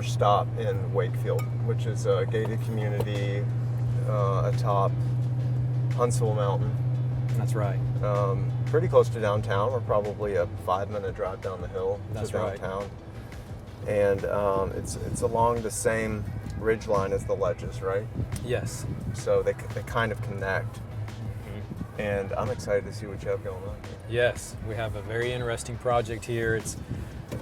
first stop in Wakefield, which is a gated community atop Huntsville Mountain. That's right. Pretty close to downtown. We're probably a 5-minute drive down the hill to downtown. Right. And it's along the same ridge line as the ledges, right? Yes. So they kind of connect. And I'm excited to see what you have going on here. Yes, we have a very interesting project here. It's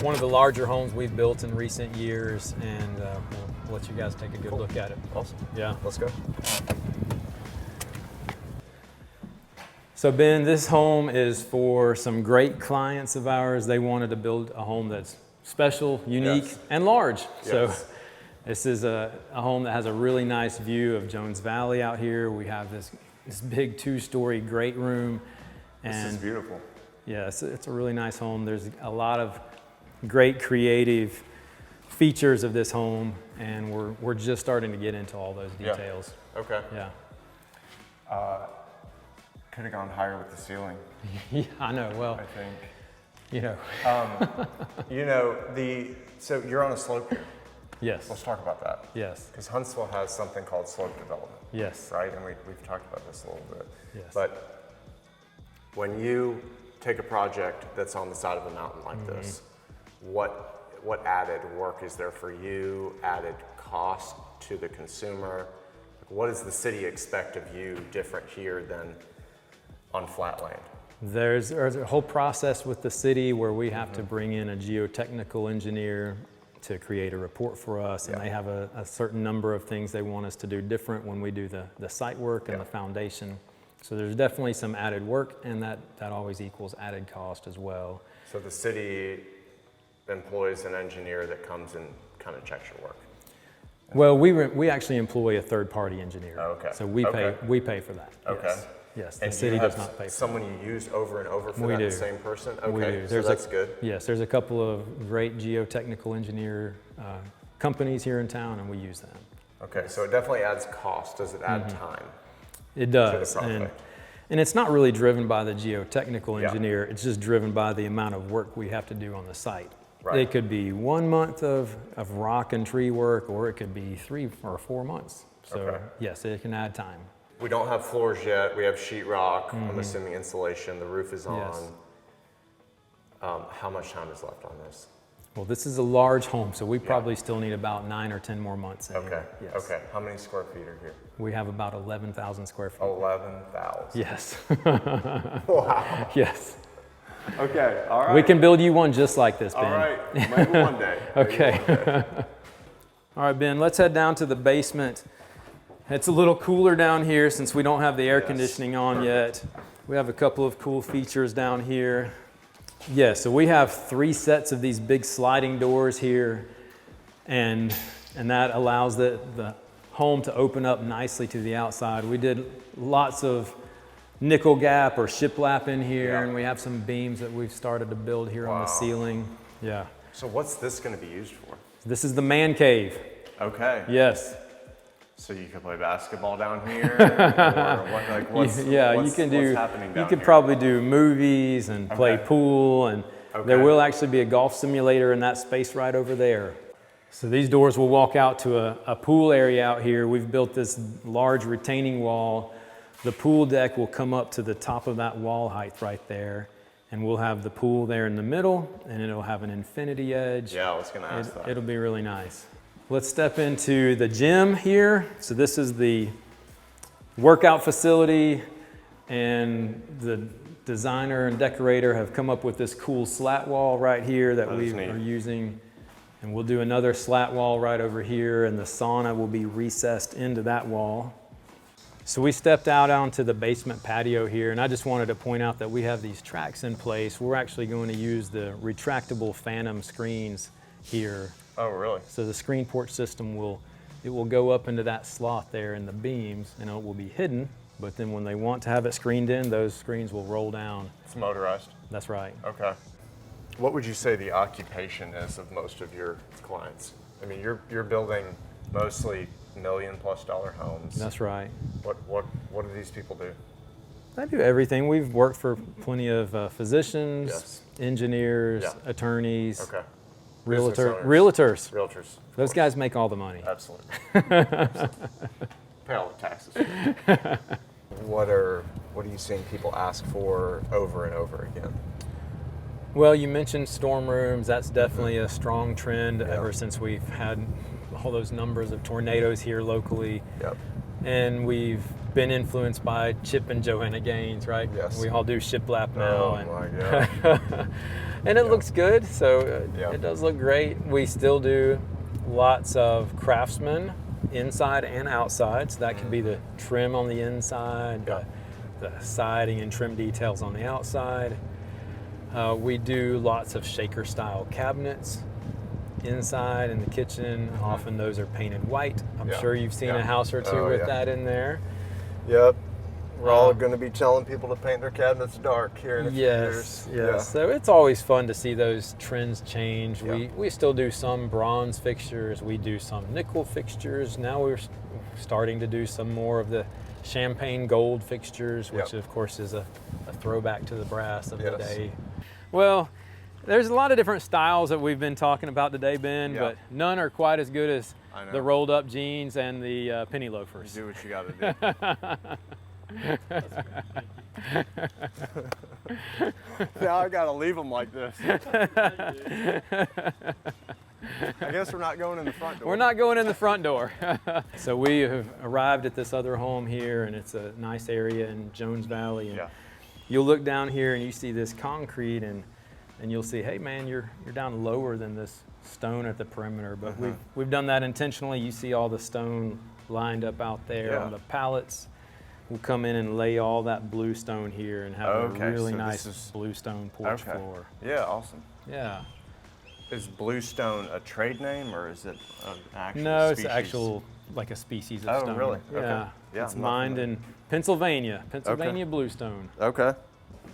one of the larger homes we've built in recent years, and we'll let you guys take a good look at it. Awesome. Yeah. Let's go. So Ben, this home is for some great clients of ours. They wanted to build a home that's special, unique, and large. So this is a home that has a really nice view of Jones Valley out here. We have this big 2-story great room. And this is beautiful. Yeah, it's a really nice home. There's a lot of great creative features of this home, and we're just starting to get into all those details. Yeah. Okay. Yeah. Could have gone higher with the ceiling. Yeah, I know. Well, I think. So you're on a slope here. Yes. Let's talk about that. Yes. Because Huntsville has something called slope development. Yes. Right? And we've talked about this a little bit. Yes. But when you take a project that's on the side of a mountain like this, what added work is there for you, added cost to the consumer? What does the city expect of you different here than on flat land? There's a whole process with the city where we have to bring in a geotechnical engineer to create a report for us, and they have a certain number of things they want us to do different when we do the site work and the foundation. So there's definitely some added work, and that always equals added cost as well. So the city employs an engineer that comes and kind of checks your work? Well, we actually employ a third-party engineer. Oh, okay. So we pay for that. Okay. Yes. Yes, the and city does not pay for someone you use over and over for the same person? Okay, we do. So that's good. Yes, there's a couple of great geotechnical engineer companies here in town, and we use them. Okay, so it definitely adds cost. Does it add time? It does. To the project? And it's not really driven by the geotechnical engineer, it's just driven by the amount of work we have to do on the site. Right. It could be 1 month of rock and tree work, or it could be 3 or 4 months. So yes, it can add time. We don't have floors yet. We have sheetrock. I'm assuming insulation. The roof is on. Yes. How much time is left on this? Well, this is a large home, so we probably still need about 9 or 10 more months. Okay. Yes. Okay. How many square feet are here? We have about 11,000 square feet. 11,000. Yes. Wow. Yes. Okay. All right. We can build you one just like this, Ben. All right. Maybe one day. Okay. All right, Ben, let's head down to the basement. It's a little cooler down here since we don't have the air conditioning on yet. We have a couple of cool features down here. Yeah, so we have 3 sets of these big sliding doors here, and that allows the home to open up nicely to the outside. We did lots of nickel gap or shiplap in here, and we have some beams that we've started to build here on the ceiling. Yeah. So what's this going to be used for? This is the man cave. Okay. Yes. So you could play basketball down here, or what, like what's happening down you could here? probably do movies and play pool, and there will actually be a golf simulator in that space right over there. So these doors will walk out to a pool area out here. We've built this large retaining wall. The pool deck will come up to the top of that wall height right there, and we'll have the pool there in the middle, and it'll have an infinity edge. Yeah, I was going to ask that. It'll be really nice. Let's step into the gym here. So this is the workout facility, and the designer and decorator have come up with this cool slat wall right here that we are using. And we'll do another slat wall right over here, and the sauna will be recessed into that wall. So we stepped out onto the basement patio here, and I just wanted to point out that we have these tracks in place. We're actually going to use the retractable phantom screens here. Oh, really? So the screen porch system will go up into that slot there in the beams, and it will be hidden, but then when they want to have it screened in, those screens will roll down. It's motorized? That's right. Okay. What would you say the occupation is of most of your clients? I mean, you're building mostly $1 million+ homes. That's right. What do these people do? They do everything. We've worked for plenty of physicians, engineers, attorneys. Okay. Business owners. Realtors. Of Those course. guys make all the money. Absolutely. Absolutely. Pay all the taxes. What are you seeing people ask for over and over again? Well, you mentioned storm rooms. That's definitely a strong trend ever since we've had all those numbers of tornadoes here locally. Yep. And we've been influenced by Chip and Joanna Gaines, right? Yes. We all do shiplap now. Oh and my God. and it looks good, so Yeah. it does look great. We still do lots of craftsmen inside and outside, so that could be the trim on the inside, Yeah. the siding and trim details on the outside. We do lots of shaker style cabinets inside in the kitchen. Often those are painted white. I'm Yeah. sure you've seen Yeah. a house or two Oh, with yeah. that in there. Yep. We're all going to be telling people to paint their cabinets dark here in a few years. Yes. So it's always fun to see those trends change. Yeah. We still do some bronze fixtures. We do some nickel fixtures. Now we're starting to do some more of the champagne gold fixtures, which Yep. of course is a throwback to the brass of the Yes. day. Well, there's a lot of different styles that we've been talking about today, Ben, Yeah. but none are quite as good as I know. the rolled up jeans and the penny loafers. Do what you got to do. Now I got to leave them like this. I guess we're not going in the front door. We're not going in the front door. So we have arrived at this other home here, and it's a nice area in Jones Valley. And Yeah. you'll look down here and you see this concrete, and you'll see, hey man, you're down lower than this stone at the perimeter. But we've done that intentionally. You see all the stone lined up out there Yeah. on the pallets. We'll come in and lay all that blue stone here and have Okay, a really so nice this is- blue stone porch Okay. floor. Yeah, awesome. Yeah. Is bluestone a trade name or is it an actual No, species? it's actual, like a species of Oh, stone. really? Okay. Yeah. Yeah, It's I'm not mined familiar. in Pennsylvania bluestone. Okay.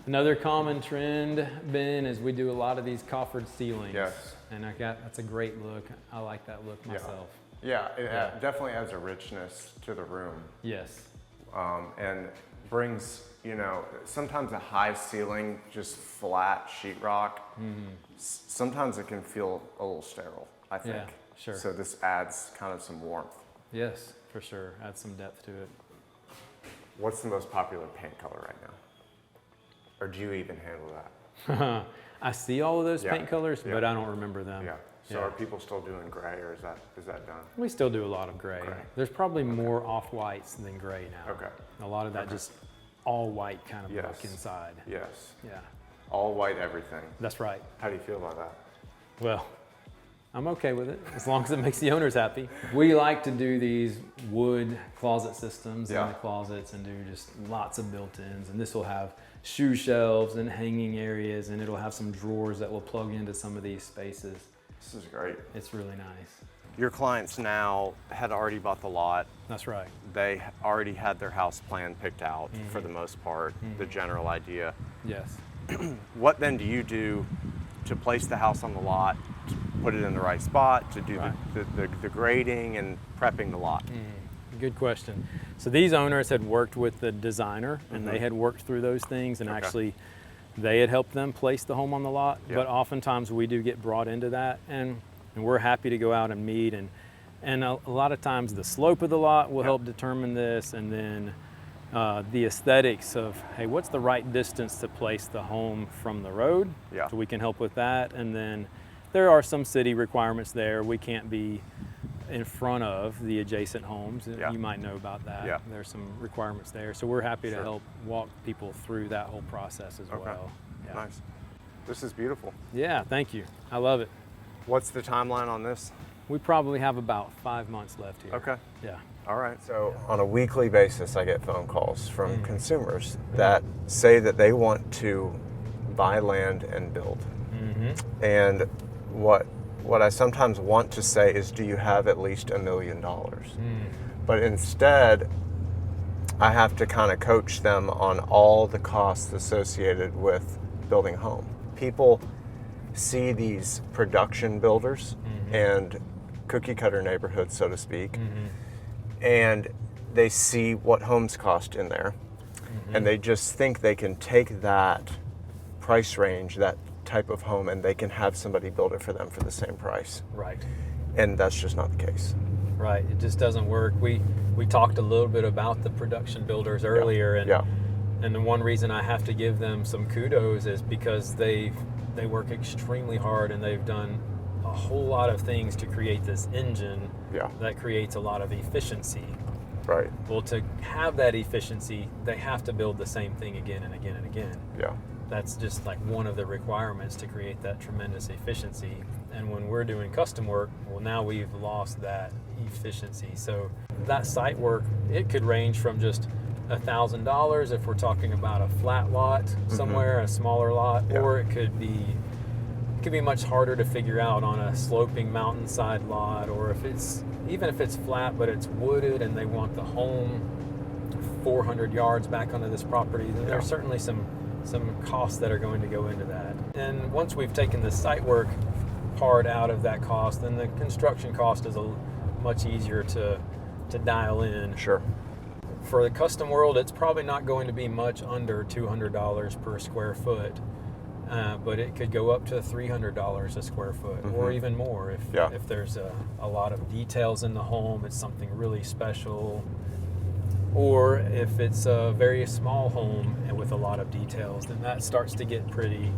Another common trend, Ben, is we do a lot of these coffered ceilings. Yes. And that's a great look. I like that look myself. Yeah, it definitely adds a richness to the room. Yes. And brings, sometimes a high ceiling, just flat sheetrock, sometimes it can feel a little sterile, I think. Yeah, sure. So this adds kind of some warmth. Yes, for sure. Add some depth to it. What's the most popular paint color right now? Or do you even handle that? I see all of those Yeah, paint colors, yeah. but I don't remember them. Yeah. So are people still doing gray or is that done? We still do a lot of gray. Gray. There's probably more off-whites than gray now. Okay. A lot of that just all white kind of Yes. look inside. Yes. Yeah, All white everything. that's right. How do you feel about that? Well, I'm okay with it as long as it makes the owners happy. We like to do these wood closet systems in Yeah. the closets and do just lots of built-ins. And this will have shoe shelves and hanging areas, and it'll have some drawers that will plug into some of these spaces. This is great. It's really nice. Your clients now had already bought the lot. That's right. They already had their house plan picked out for the most part, the general idea. Yes. What then do you do to place the house on the lot, to put it in the right spot, to do Right. the grading and prepping the lot? Good question. So these owners had worked with the designer, and they had worked through those things, and Okay. actually they had helped them place the home on the lot. Yeah. But oftentimes we do get brought into that, and we're happy to go out and meet. And a lot of times the slope of the lot will help determine this, and then the aesthetics of, hey, what's the right distance to place the home from the road? Yeah. So we can help with that. And then there are some city requirements there. We can't be in front of the adjacent homes. Yeah. You might know about that. Yeah. There's some requirements there. So we're happy Sure. to help walk people through that whole process as Okay. well. Yeah. Nice. This is beautiful. Yeah, thank you. I love it. What's the timeline on this? We probably have about 5 months left here. Okay. Yeah. All right. So on a weekly basis, I get phone calls from consumers that say that they want to buy land and build. And what I sometimes want to say is, do you have at least $1 million? But instead, I have to kind of coach them on all the costs associated with building a home. People see these production builders and cookie cutter neighborhoods, so to speak, and they see what homes cost in there, and they just think they can take that price range, that type of home and they can have somebody build it for them for the same price. Right. And that's just not the case. Right. It just doesn't work. We talked a little bit about the production builders earlier, and the one reason I have to give them some kudos is because they work extremely hard, and they've done a whole lot of things to create this engine that creates a lot of efficiency. Right. Well, to have that efficiency, they have to build the same thing again and again and again. Yeah. That's just like one of the requirements to create that tremendous efficiency. And when we're doing custom work, well, now we've lost that efficiency. So that site work, it could range from just $1,000 if we're talking about a flat lot somewhere, a smaller lot, or it could be much harder to figure out on a sloping mountainside lot, or even if it's flat but it's wooded and they want the home 400 yards back onto this property, then there's certainly some costs that are going to go into that. And once we've taken the site work part out of that cost, then the construction cost is much easier to dial in. Sure. For the custom world, it's probably not going to be much under $200 per square foot, but it could go up to $300 a square foot, or even more if there's a lot of details in the home, it's something really special, or if it's a very small home and with a lot of details, then that starts to get pretty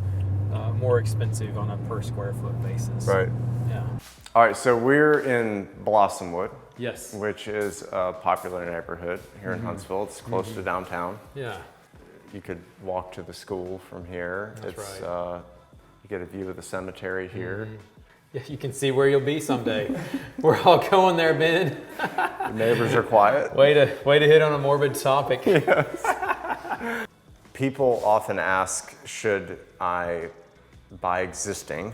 more expensive on a per square foot basis. Right. Yeah. All right, so we're in Blossomwood. Yes. Which is a popular neighborhood here in Huntsville. It's close to downtown. Yeah. You could walk to the school from here. That's it's right. You get a view of the cemetery here. Yeah, you can see where you'll be someday. We're all going there, Ben. The neighbors are quiet. Way to hit on a morbid topic. Yes. People often ask, should I buy existing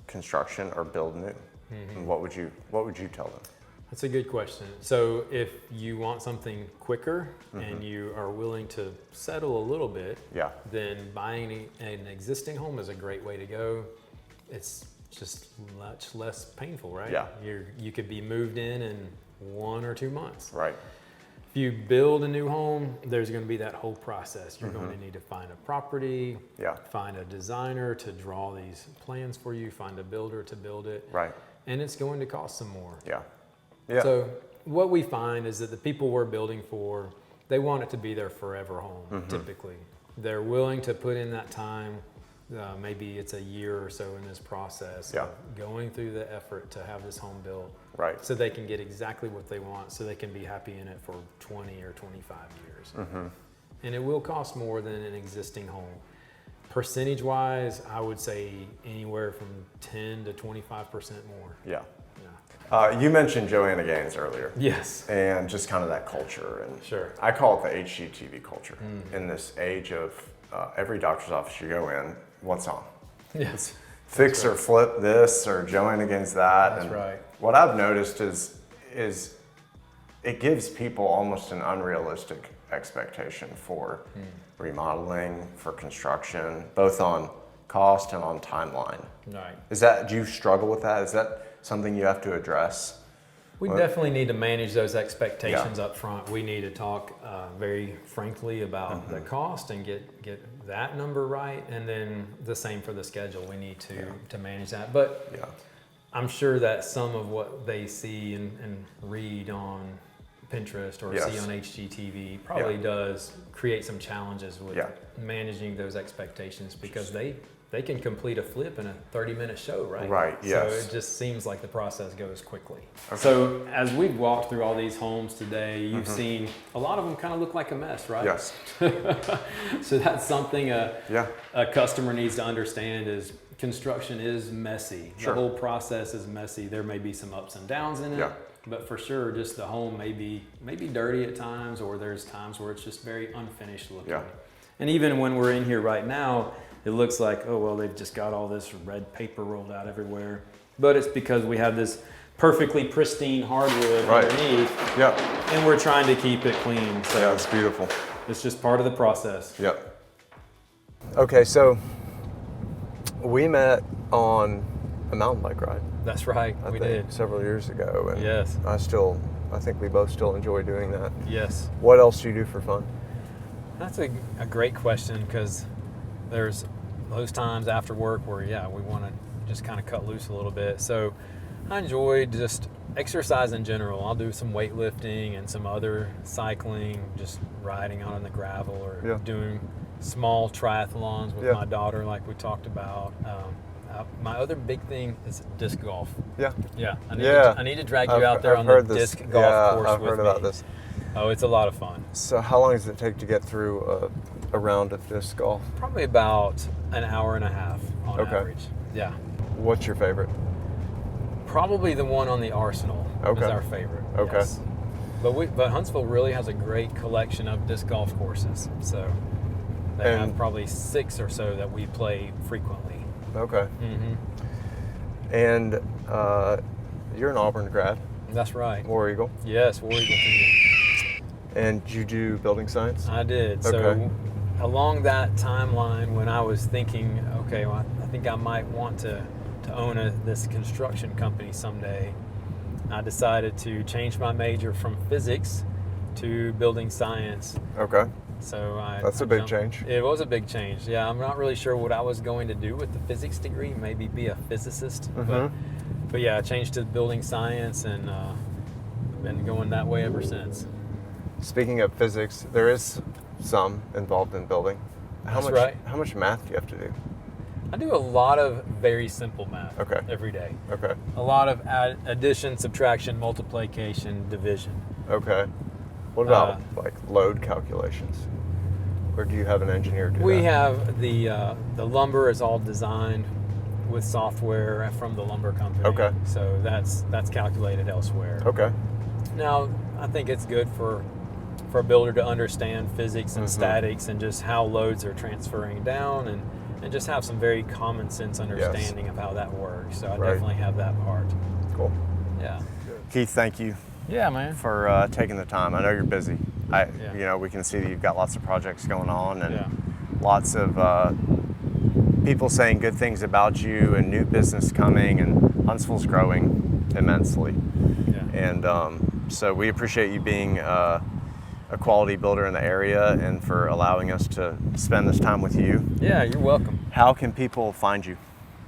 construction or build new? And what would you tell them? That's a good question. So if you want something quicker and you are willing to settle a little bit, then buying an existing home is a great way to go. It's just much less painful, right? Yeah. You could be moved in 1 or 2 months. Right. If you build a new home, there's going to be that whole process. You're going to need to find a property, find a designer to draw these plans for you, find a builder to build it. Right. And it's going to cost some more. Yeah. Yeah. So what we find is that the people we're building for, they want it to be their forever home, typically. They're willing to put in that time. Maybe it's a year or so in this process of going through the effort to have this home built. Right. So they can get exactly what they want, so they can be happy in it for 20 or 25 years. And it will cost more than an existing home. Percentage-wise, I would say anywhere from 10 to 25% more. Yeah. You mentioned Joanna Gaines earlier. Yes. And just kind of that culture. And sure. I call it the HGTV culture. In this age of every doctor's office you go in, what's on? Yes. Fix or flip this, or Joanna Gaines that. That's right. What I've noticed is it gives people almost an unrealistic expectation for remodeling, for construction, both on cost and on timeline. Right. Do you struggle with that? Is that something you have to address? We definitely need to manage those expectations up front. We need to talk very frankly about the cost and get that number right, and then the same for the schedule. We need to manage that. But I'm sure that some of what they see and read on Pinterest or see on HGTV probably does create some challenges with managing those expectations, because they can complete a flip in a 30-minute show, right? Right, yes. So it just seems like the process goes quickly. Okay. So as we've walked through all these homes today, you've seen a lot of them kind of look like a mess, right? Yes. So that's something a customer needs to understand is construction is messy. Sure. The whole process is messy. There may be some ups and downs in it, but for sure, just the home may be dirty at times, or there's times where it's just very unfinished looking. Yeah. And even when we're in here right now, it looks like, oh, well, they've just got all this red paper rolled out everywhere. But it's because we have this perfectly pristine hardwood underneath. Yeah. And we're trying to keep it clean. So it's beautiful. It's just part of the process. Yep. Okay, so we met on a mountain bike ride. That's right, we did. Several years ago. And yes. I think we both still enjoy doing that. Yes. What else do you do for fun? That's a great question, because there's those times after work where, yeah, we want to just kind of cut loose a little bit. So I enjoy just exercise in general. I'll do some weightlifting and some other cycling, just riding out on the gravel or doing small triathlons with my daughter like we talked about. My other big thing is disc golf. Yeah. I need to drag you out there on the disc golf course with me. I've heard about this. Oh, it's a lot of fun. So how long does it take to get through a round of disc golf? Probably about an hour and a half on average. Yeah. What's your favorite? Probably the one on the Arsenal is our favorite. Okay. Yes. But Huntsville really has a great collection of disc golf courses. So they have probably 6 or so that we play frequently. Okay. Mm-hmm. And you're an Auburn grad. That's right. War Eagle. Yes, War Eagle team. And you do building science? I did. Okay. So along that timeline, when I was thinking, okay, well, I think I might want to own this construction company someday, I decided to change my major from physics to building science. Okay. So that's a big change. It was a big change. Yeah, I'm not really sure what I was going to do with the physics degree. Maybe be a physicist. But yeah, I changed to building science and been going that way ever since. Speaking of physics, there is some involved in building. How much math do you have to do? I do a lot of very simple math every day. Okay. A lot of addition, subtraction, multiplication, division. Okay. What about like load calculations? Or do you have an engineer do that? We have the lumber is all designed with software from the lumber company. Okay. So that's calculated elsewhere. Okay. Now, I think it's good for a builder to understand physics and statics and just how loads are transferring down and just have some very common sense understanding of how that works. So I definitely have that part. Cool. Yeah. Keith, thank you. Yeah, man. For taking the time. I know you're busy. You know, we can see that you've got lots of projects going on and lots of people saying good things about you and new business coming, and Huntsville's growing immensely. Yeah. And so we appreciate you being a quality builder in the area and for allowing us to spend this time with you. Yeah, you're welcome. How can people find you?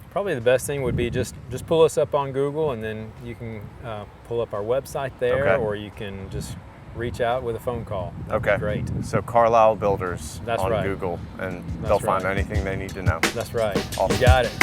Probably the best thing would be just pull us up on Google, and then you can pull up our website there, or you can just reach out with a phone call. That'd be great. So Carlisle Builders That's on right. Google, and they'll find anything they need to know. That's right. Awesome. You got it.